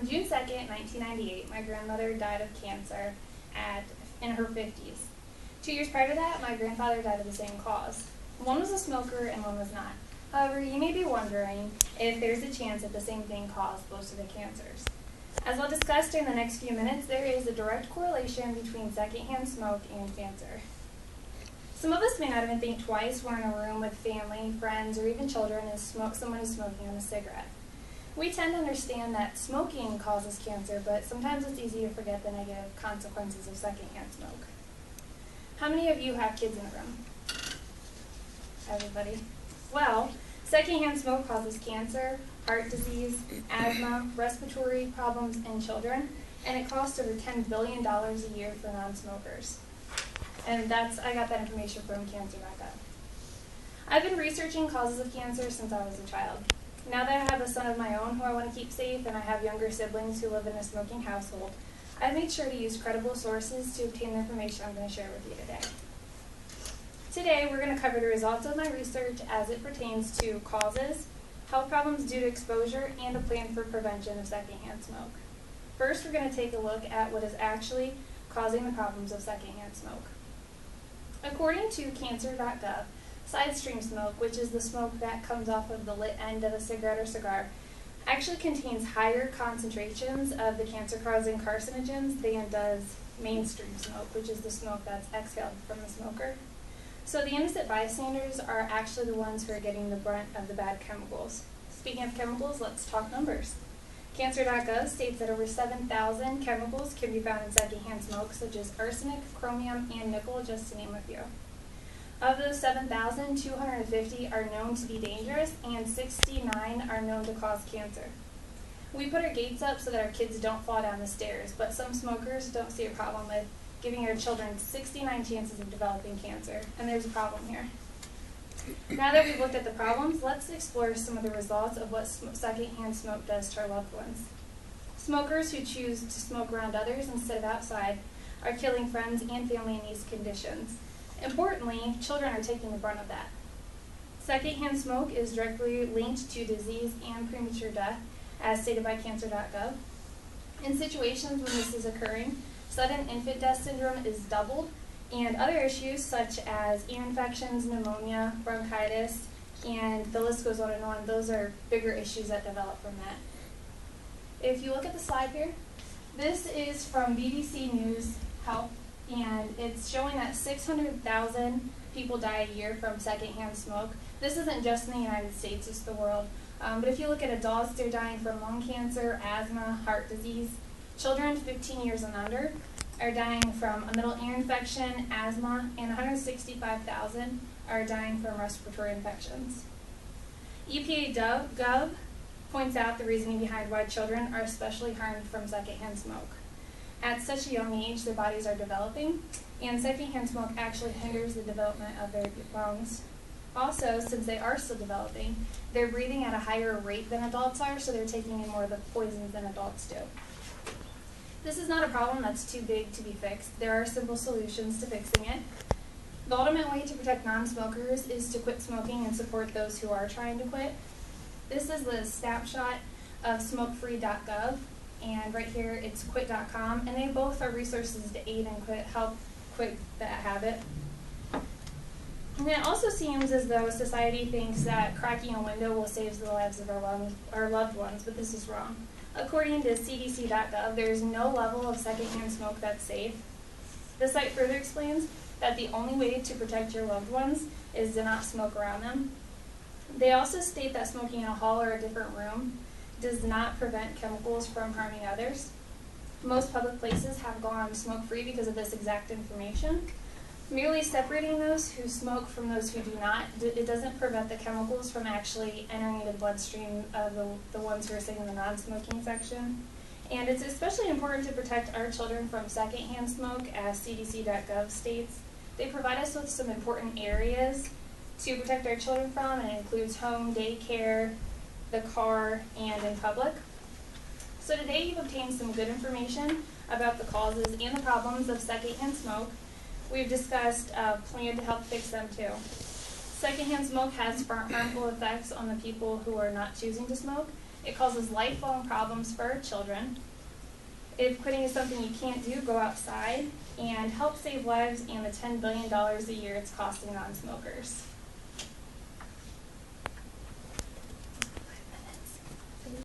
On June 2nd, 1998, my grandmother died of cancer in her 50s. 2 years prior to that, my grandfather died of the same cause. One was a smoker and one was not. However, you may be wondering if there's a chance that the same thing caused most of the cancers. As I'll discuss during the next few minutes, there is a direct correlation between secondhand smoke and cancer. Some of us may not even think twice when we're in a room with family, friends, or even children and someone is smoking on a cigarette. We tend to understand that smoking causes cancer, but sometimes it's easy to forget the negative consequences of secondhand smoke. How many of you have kids in the room? Everybody? Well, secondhand smoke causes cancer, heart disease, asthma, respiratory problems in children, and it costs over $10 billion a year for non-smokers. And I got that information from cancer.gov. I've been researching causes of cancer since I was a child. Now that I have a son of my own who I want to keep safe, and I have younger siblings who live in a smoking household, I've made sure to use credible sources to obtain the information I'm going to share with you today. Today, we're going to cover the results of my research as it pertains to causes, health problems due to exposure, and a plan for prevention of secondhand smoke. First, we're going to take a look at what is actually causing the problems of secondhand smoke. According to cancer.gov, side stream smoke, which is the smoke that comes off of the lit end of a cigarette or cigar, actually contains higher concentrations of the cancer-causing carcinogens than does mainstream smoke, which is the smoke that's exhaled from the smoker. So the innocent bystanders are actually the ones who are getting the brunt of the bad chemicals. Speaking of chemicals, let's talk numbers. Cancer.gov states that over 7,000 chemicals can be found in secondhand smoke, such as arsenic, chromium, and nickel, just to name a few. Of those 7,000, 250 are known to be dangerous, and 69 are known to cause cancer. We put our gates up so that our kids don't fall down the stairs, but some smokers don't see a problem with giving our children 69 chances of developing cancer, and there's a problem here. Now that we've looked at the problems, let's explore some of the results of what secondhand smoke does to our loved ones. Smokers who choose to smoke around others instead of outside are killing friends and family in these conditions. Importantly, children are taking the brunt of that. Secondhand smoke is directly linked to disease and premature death, as stated by cancer.gov. In situations when this is occurring, sudden infant death syndrome is doubled, and other issues such as ear infections, pneumonia, bronchitis, and the list goes on and on. Those are bigger issues that develop from that. If you look at the slide here, this is from BBC News Health, and it's showing that 600,000 people die a year from secondhand smoke. This isn't just in the United States, it's the world. But if you look at adults, they're dying from lung cancer, asthma, heart disease. Children 15 years and under are dying from a middle ear infection, asthma, and 165,000 are dying from respiratory infections. EPA.gov points out the reasoning behind why children are especially harmed from secondhand smoke. At such a young age, their bodies are developing, and secondhand smoke actually hinders the development of their lungs. Also, since they are still developing, they're breathing at a higher rate than adults are, so they're taking in more of the poisons than adults do. This is not a problem that's too big to be fixed. There are simple solutions to fixing it. The ultimate way to protect non-smokers is to quit smoking and support those who are trying to quit. This is the snapshot of smokefree.gov, and right here it's quit.com, and they both are resources to aid and help quit that habit. And it also seems as though society thinks that cracking a window will save the lives of our loved ones, but this is wrong. According to CDC.gov, there is no level of secondhand smoke that's safe. The site further explains that the only way to protect your loved ones is to not smoke around them. They also state that smoking in a hall or a different room does not prevent chemicals from harming others. Most public places have gone smoke-free because of this exact information. Merely separating those who smoke from those who do not, it doesn't prevent the chemicals from actually entering into the bloodstream of the ones who are sitting in the non-smoking section. And it's especially important to protect our children from secondhand smoke, as CDC.gov states. They provide us with some important areas to protect our children from, and it includes home, daycare, the car, and in public. So today you've obtained some good information about the causes and the problems of secondhand smoke. We've discussed a plan to help fix them too. Secondhand smoke has harmful effects on the people who are not choosing to smoke, It causes lifelong problems for our children. If quitting is something you can't do, go outside and help save lives and the $10 billion a year it's costing non-smokers.